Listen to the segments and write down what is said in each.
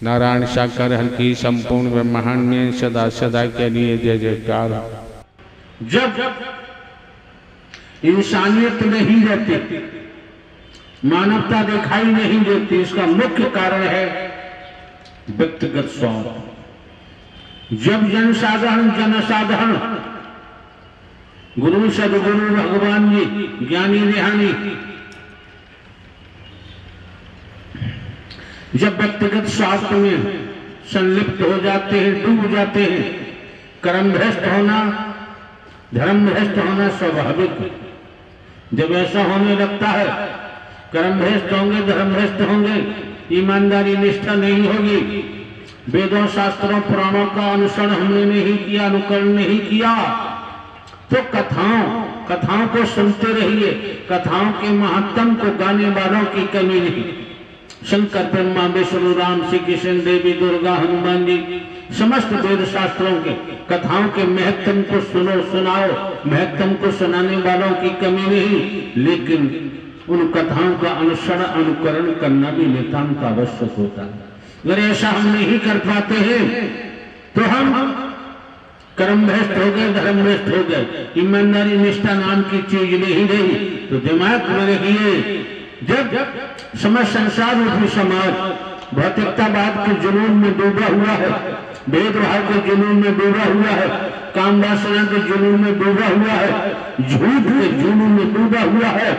नारायण साकार हल्की संपूर्ण ब्रह्मांड में सदा सदा के लिए जय जयकार। जब इंसानियत नहीं रहती, मानवता दिखाई नहीं देती, इसका मुख्य कारण है व्यक्तिगत स्वार्थ। जब जनसाधारण गुरु सदगुरु भगवान जी ज्ञानी रिहानी जब व्यक्तिगत स्वार्थ में संलिप्त हो जाते हैं, डूब जाते हैं, कर्म भ्रष्ट होना, धर्म भ्रष्ट होना स्वाभाविक है। जब ऐसा होने लगता है, कर्म भ्रष्ट होंगे, धर्म भ्रष्ट होंगे, ईमानदारी निष्ठा नहीं होगी, वेदों शास्त्रों पुराणों का अनुसरण हमने नहीं किया, अनुकरण नहीं किया, तो कथाओं को सुनते रहिए। कथाओं के महत्तम को गाने वालों की कमी नहीं। शंकर ब्रह्मा विष्णु राम श्री कृष्ण देवी दुर्गा हनुमान जी समस्त वेद शास्त्रों के कथाओं के महत्तम को सुनाओ, महत्तम को सुनाने वालों की कमी नहीं, लेकिन उन कथाओं का अनुसरण अनुकरण करना भी नितांत आवश्यक होता है। अगर ऐसा हम नहीं कर पाते हैं तो हम कर्म भ्रष्ट हो गए, धर्म भ्रष्ट हो गए, ईमानदारी निष्ठा नाम की चीज नहीं रही। तो दिमाग में रखिए, जब समझ संसार रूपी समाज भौतिकतावाद के जुनून में डूबा हुआ है, भेदभाव के जुनून में डूबा हुआ है, काम वासना के जुनून में डूबा हुआ है, झूठ के जुनून में डूबा हुआ है,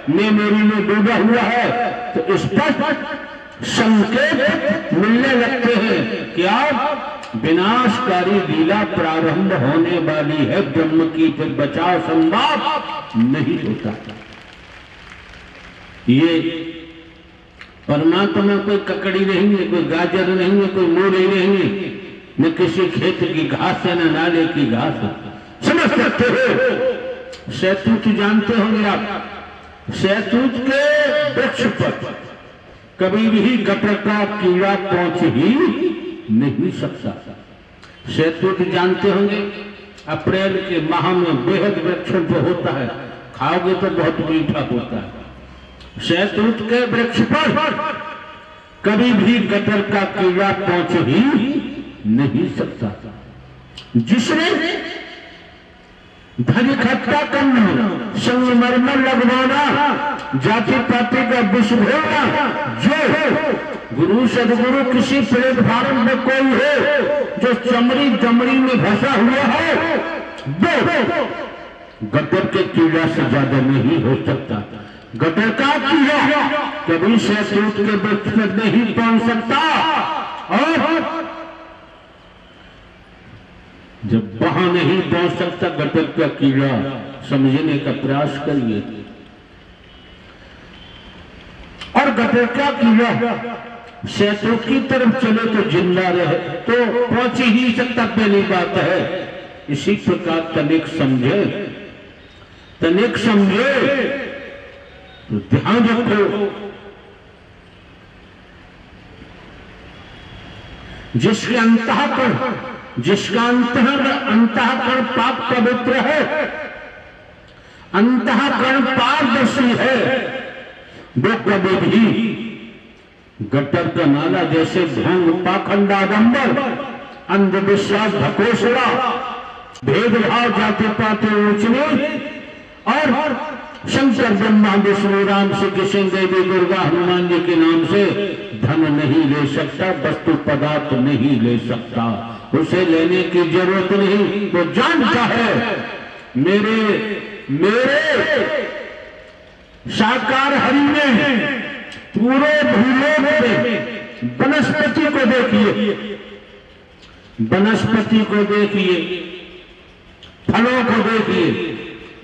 मैं मेरी में डूबा हुआ है, तो स्पष्ट संकेत मिलने लगते हैं कि अब विनाशकारी लीला प्रारंभ होने वाली है। ब्रह्म की फिर बचाव संभव नहीं होता। ये परमात्मा कोई ककड़ी नहीं है, कोई गाजर नहीं है, कोई मूली नहीं है, न किसी खेत की घास है, न नाले की घास है। समझ सकते हो? शहतूत जानते होंगे आप, शहतूत के वृक्ष पर कभी भी गटर का कीड़ा पहुंच ही नहीं सकता। शहतूत जानते होंगे, अप्रैल के माह में बेहद वृक्षों पर होता है, खाओगे तो बहुत मीठा होता है। शहतूत के वृक्ष पर कभी भी गटर का कीड़ा पहुंच ही नहीं सकता। जिसने धन इकट्ठा करना, संगमरमर लगवाना, जाति पाति का विष भोगना, जो गुरु सदगुरु किसी प्लेटफार्म में कोई हो जो चमड़ी में फंसा हुआ है, वो गटर के कीड़ा से ज्यादा नहीं हो सकता। गटर का कीड़ा कभी शहतूत के वृक्ष पर नहीं पहुंच सकता। और जब वहां नहीं पहुंच सकता गटर का कीड़ा, समझने का प्रयास करिए। और गटर का कीड़ा शहतूत की तरफ चले तो जिंदा रहे, तो पहुंच ही नहीं सकता, पहली बात है। इसी प्रकार तनिक समझे तो ध्यान रखो, जिसका अंतःकरण पाप पवित्र है, अंतःकरण पारदर्शी है, वो कभी भी गटर का नाला जैसे भंग पाखंड आडंबर, अंधविश्वास ढकोसला, भेदभाव जाति पाति ऊंच नीच और शंकर ब्रह्मा विष्णु राम श्री कृष्ण देवी दुर्गा हनुमान जी के नाम से धन नहीं ले सकता, वस्तु पदार्थ नहीं ले सकता। उसे लेने की जरूरत नहीं। वो जानता है मेरे साकार हरि में पूरे भूलोक में वनस्पति को देखिए, वनस्पति को देखिए, फलों को देखिए,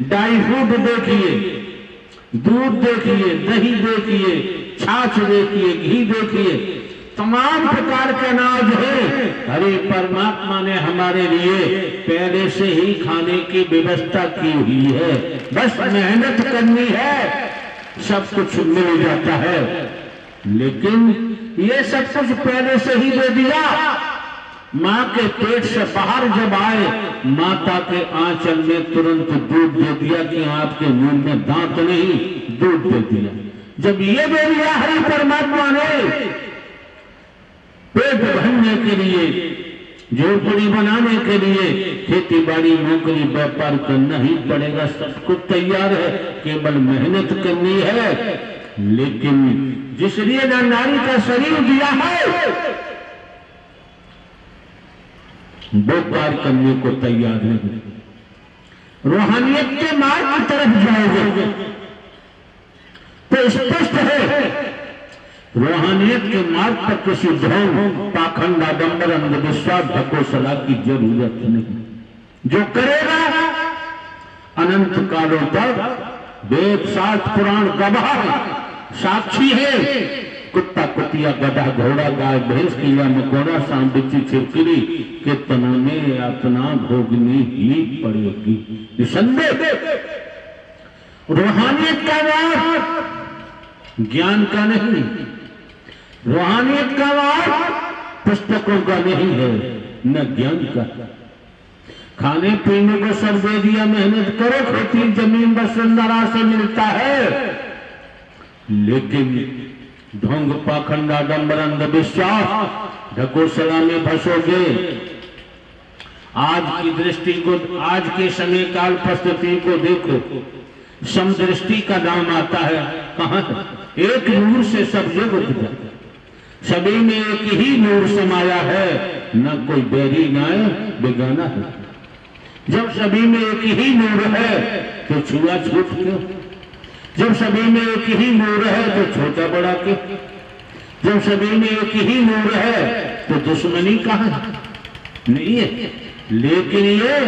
ड्राई फ्रूट देखिए, दूध देखिए, दही देखिए, छाछ देखिए, घी देखिए, तमाम प्रकार के अनाज है। अरे परमात्मा ने हमारे लिए पहले से ही खाने की व्यवस्था की हुई है, बस मेहनत करनी है, सब कुछ मिल जाता है। लेकिन ये सब कुछ पहले से ही दे दिया। माँ के पेट से बाहर जब आए, माता के आंचल में तुरंत दूध दे दिया कि आपके मुंह में दांत नहीं, दूध दे दिया। जब ये दे दिया हरि परमात्मा ने, पेट भरने के लिए, झोपड़ी बनाने के लिए, खेती बाड़ी, नौकरी, व्यापार करना ही पड़ेगा। सब कुछ तैयार है, केवल मेहनत करनी है। लेकिन जिस लिए नारी का शरीर दिया है वो पार करने को तैयार नहीं। रूहानियत के मार्ग की तरफ जाओगे तो स्पष्ट है, रूहानियत के मार्ग पर किसी ढोंग, पाखंड, आडंबर, अंधविश्वास, ढकोसला की जरूरत नहीं। जो करेगा अनंत कालों तक वेद, शास्त्र, पुराण गवाह है, साक्षी है। कुत्ता, कुतिया, गधा, घोड़ा, गाय, भैंस, कीड़ा, मकोड़ा, सांप, बिच्छू, छिपकली के तनों में अपना भोगनी ही पड़ेगी निसंदेह। रूहानियत का मार्ग ज्ञान का नहीं, रूहानियत का मार्ग पुस्तकों का नहीं है, न ज्ञान का। खाने पीने को सब दे दिया, मेहनत करो, खेती जमीन वसुंधरा से मिलता है। लेकिन ढोंग, पाखंड, आडंबर, अंधविश्वास, ढकोसला में फंसोगे। आज की दृष्टि को, आज के समय काल परिस्थिति को देखो, समदृष्टि का नाम आता है। कहां एक नूर से सब जगत जाता, सभी में एक ही नूर समाया है, न कोई बैरी न बेगाना है। जब सभी में एक ही नूर है तो छुआछूत क्यों? जब सभी में एक ही नूर है तो छोटा बड़ा क्यों? जब सभी में एक ही नूर है तो दुश्मनी कहां है? नहीं है। लेकिन ये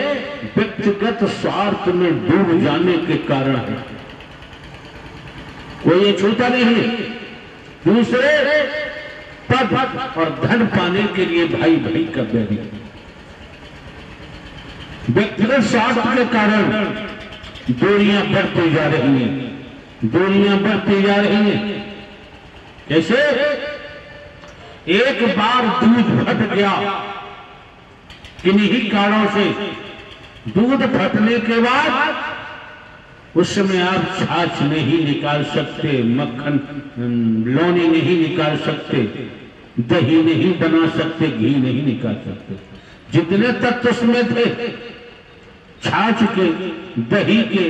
व्यक्तिगत स्वार्थ में डूब जाने के कारण है। कोई ये छूता नहीं, दूसरे पद और धन पाने के लिए भाई भाई का बैरी। व्यक्तिगत स्वार्थ के कारण दूरियां बढ़ती जा रही हैं, दूरियां बढ़ती जा रही हैं। जैसे एक बार दूध फट गया, किन्हीं कारणों से दूध फटने के बाद उस समय आप छाछ नहीं निकाल सकते, मक्खन लौनी नहीं निकाल सकते, दही नहीं बना सकते, घी नहीं निकाल सकते। जितने तत्व उसमें थे, छाछ के, दही के,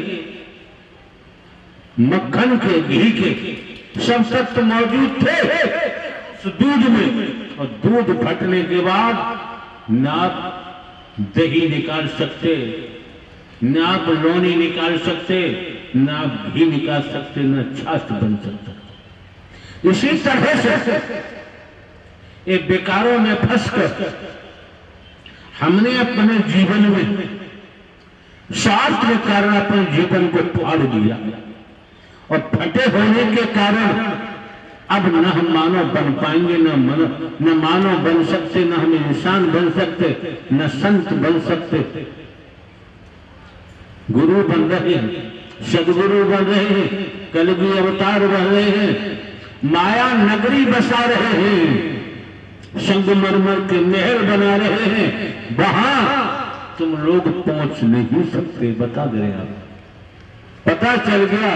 मक्खन के, घी के, सब तत्व मौजूद थे उस दूध में। और दूध फटने के बाद ना आप दही निकाल सकते, न आप लौनी निकाल सकते, न आप घी निकाल सकते, न छाछ बन सकता। इसी तरह से ये बेकारों में फंसकर हमने अपने जीवन में स्वार्थ के कारण अपने जीवन को फाड़ दिया, और फटे होने के कारण अब न हम मानव बन पाएंगे, न मानव बन सकते, न हम इंसान बन सकते, न संत बन सकते। गुरु बन रहे हैं, सदगुरु बन रहे हैं, कलगी अवतार बन रहे हैं, माया नगरी बसा रहे हैं, संगमरमर के महल बना रहे हैं। वहां तुम लोग पहुंच नहीं सकते। बता दे रहे आप, पता चल गया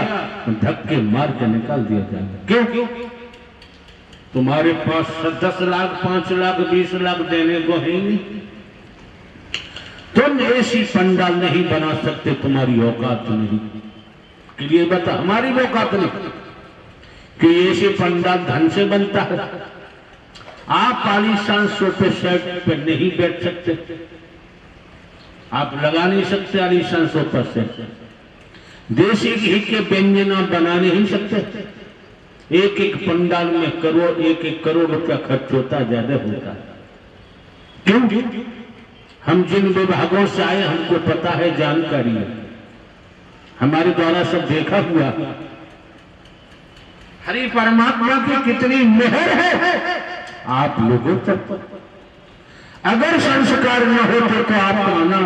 धक्के मार के निकाल दिया जाएगा। क्यों? तुम्हारे पास 10 लाख, 5 लाख, 20 लाख देने को है नहीं। तुम ऐसी पंडाल नहीं बना सकते, तुम्हारी औकात नहीं। क्लियर बता, हमारी औकात नहीं कि ऐसे पंडाल धन से बनता है। आप आलीशान सोफे सेट पे नहीं बैठ सकते, आप लगा नहीं सकते आलीशान सोफा सेट। देसी घी के व्यंजन आप बना नहीं सकते। एक एक पंडाल में करोड़, एक एक करोड़ रुपया खर्च होता, ज्यादा होता है। क्यों? हम जिन विभागों से आए हमको पता है, जानकारी है, हमारे द्वारा सब देखा हुआ। हरि परमात्मा की कितनी मेहर है आप लोगों तक। अगर संस्कार न होते तो आपका आना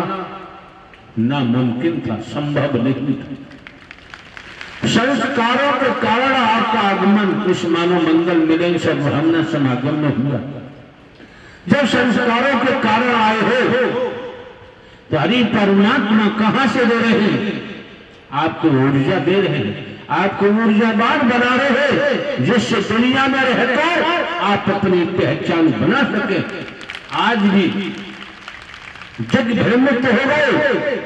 नामुमकिन था, संभव नहीं था। संस्कारों के कारण आपका आगमन इस मानव मंगल मिलन से ब्रह्मण समागम में हुआ। जब संस्कारों के कारण आए हो तो हरि परमात्मा कहां से दे रहे हैं? आपको ऊर्जा दे रहे हैं, आपको ऊर्जावान बना रहे हैं, जिससे दुनिया में रहकर आप अपनी पहचान बना सके। आज भी जग भ्रमित हो गए,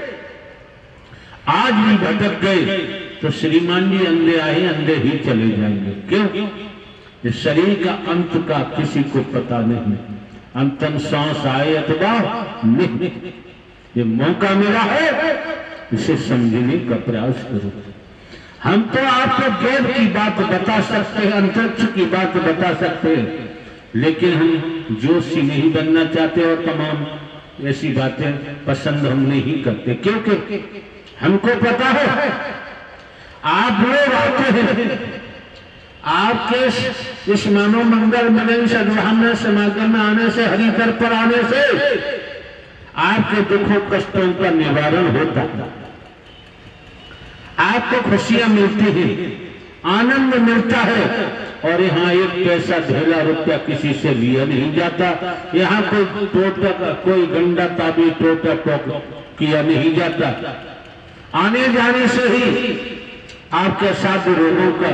आज भी भटक गए, तो श्रीमान जी अंधे आए अंधे ही चले जाएंगे। क्यों? ये शरीर का अंत का किसी को पता नहीं, अंतिम सांस आए अथवा नहीं, ये मौका मिला है, इसे समझने का प्रयास करो। हम तो आपको गैर की बात बता सकते हैं, अंतरिक्ष की बात बता सकते हैं, लेकिन हम जोशी नहीं बनना चाहते और तमाम ऐसी बातें पसंद हम नहीं करते, क्योंकि हमको पता है आप लोग आते हैं, आपके इस मानव मंगल मिलन सद्भावना समागम में आने से, हरिकर पर आने से आपके दुखों कष्टों का निवारण होता है, आपको खुशियां मिलती हैं, आनंद मिलता है। और यहाँ एक पैसा ढेला रुपया किसी से लिया नहीं जाता, यहाँ कोई टोटक, कोई गंदा ताबी टोटक किया नहीं जाता। आने जाने से ही आपके साथ रोगों का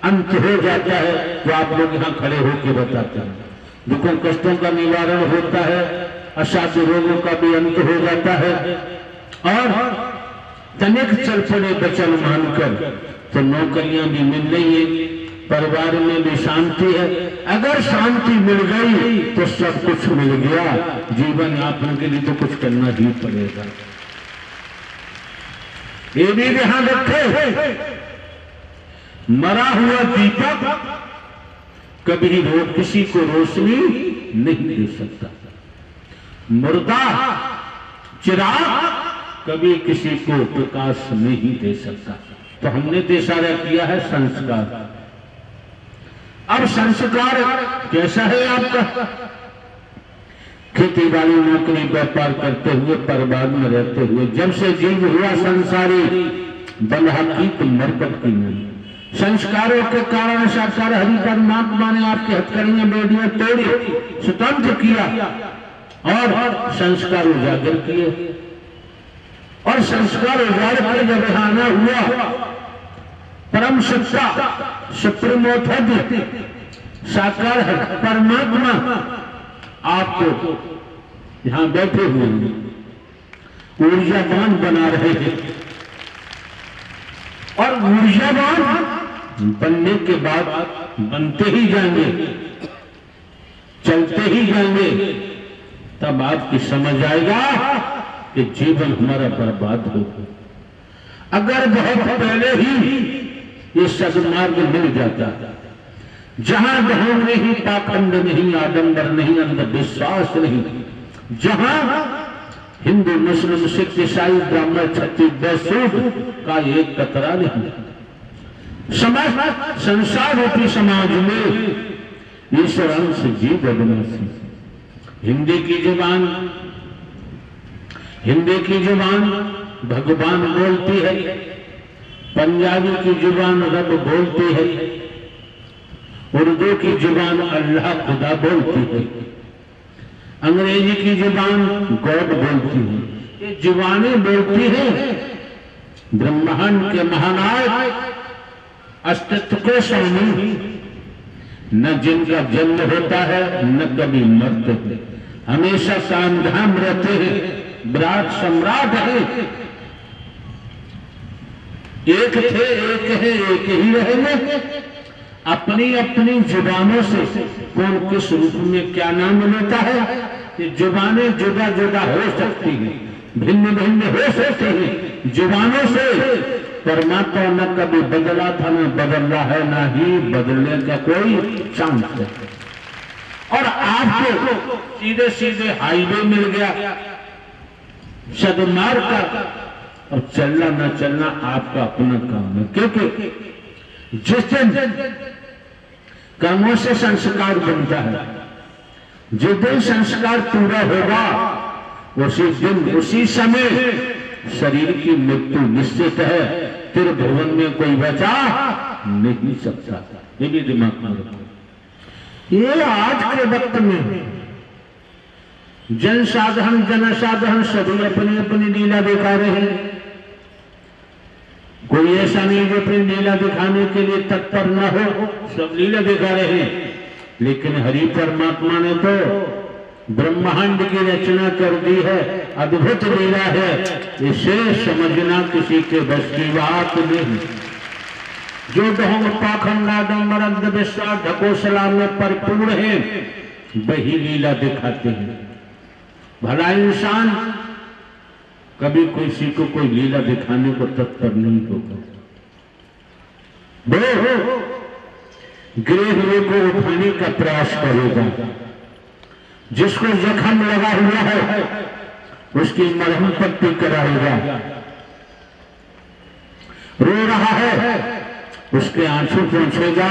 अंत हो जाता है, तो आप लोग यहाँ खड़े होकर बताते हैं। दुखों कष्टों का निवारण होता है, असाध्य रोगों का भी अंत हो जाता है, और तनिक चल पड़े बचन मानकर तो नौकरियां भी मिल रही है, परिवार में भी शांति है। अगर शांति मिल गई तो सब कुछ मिल गया, जीवन यापन के लिए तो कुछ करना ही पड़ेगा। ये भी ध्यान रखे, मरा हुआ दीपक कभी किसी को रोशनी नहीं दे सकता, मुर्दा चिराग कभी किसी को प्रकाश नहीं दे सकता। तो हमने तो इशारा किया है संस्कार। अब संस्कार कैसा है आपका? खेती बाड़ी नौकरी व्यापार करते हुए, परिवार में रहते हुए, जब से जीव हुआ संसारी, बंधा की तो मरकत की नहीं। संस्कारों के कारण साक्षात हरि परमात्मा ने आपकी हथकड़ियां बेड़ियां तोड़ी, स्वतंत्र किया और संस्कार उजागर किए। और संस्कार उजागर कर जब आना हुआ, परम सत्ता सुप्रीम अथॉरिटी साकार है परमात्मा आपको यहां बैठे हुए ऊर्जावान बना रहे हैं। और ऊर्जावान बनने के बाद बनते ही जाएंगे, चलते ही जाएंगे, तब आपकी समझ आएगा कि जीवन हमारा बर्बाद हो। अगर बहुत पहले ही ये सदमार्ग मिल जाता, जहां ढोंग नहीं, पाखंड नहीं, आडंबर नहीं, अंधविश्वास नहीं, जहां हिंदू मुस्लिम सिख ईसाई ब्राह्मण क्षत्रिय वैश्य का एक कतरा नहीं, समाज संसार रूपी समाज में ईश्वर अंश जीव अविनाशी। हिंदी की जुबान भगवान बोलती है, पंजाबी की जुबान रब बोलती है, उर्दू की जुबान अल्लाह खुदा बोलती है, अंग्रेजी की जुबान गॉड बोलती है। ये जुबानें बोलती है ब्रह्मांड के महानायक अस्तित्व के स्वामी, न जिनका जन्म होता है न कभी मरते हैं, हमेशा सामधाम रहते हैं, विराट सम्राट है, एक थे, एक है, एक ही रहेंगे। अपनी अपनी जुबानों से कौन किस रूप में क्या नाम लेता है, ये जुबानें जुदा जुदा हो सकती हैं, भिन्न भिन्न हो सकती हैं। जुबानों से परमात्मा न कभी बदला था, न बदल रहा है, न ही बदलने का कोई चांस है। और आपको सीधे सीधे हाईवे मिल गया सदमार्ग का, और चलना न चलना आपका अपना काम है, क्योंकि जिस दिन कर्मों से संस्कार बनता है, जिस दिन संस्कार पूरा होगा, उसी दिन उसी समय शरीर की मृत्यु निश्चित है, फिर भवन में कोई बचा नहीं सकता। ये भी दिमाग में रखो। ये आज के वक्त में जनसाधारण जनसाधारण सभी अपनी अपनी लीला दिखा रहे हैं। कोई ऐसा नहीं जो अपनी लीला दिखाने के लिए तत्पर न हो, सब लीला दिखा रहे हैं। लेकिन हरि परमात्मा ने तो ब्रह्मांड की रचना कर दी है, अद्भुत लीला है, इसे समझना किसी के बस की बात नहीं। जो ढोंग पाखंडाडंबर अंधविश्वास ढकोसला में परिपूर्ण है, वही लीला दिखाते हैं। भला इंसान कभी किसी को कोई लीला दिखाने को तत्पर नहीं होगा। वो गिरे हुए को उठाने का प्रयास करेगा, जिसको जख्म लगा हुआ है उसकी मरहम पट्टी कराएगा, रो रहा है उसके आंसू पहुंचेगा,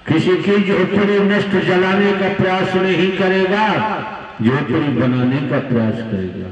किसी की झोपड़ी नष्ट जलाने का प्रयास नहीं करेगा, झोपड़ी बनाने का प्रयास करेगा।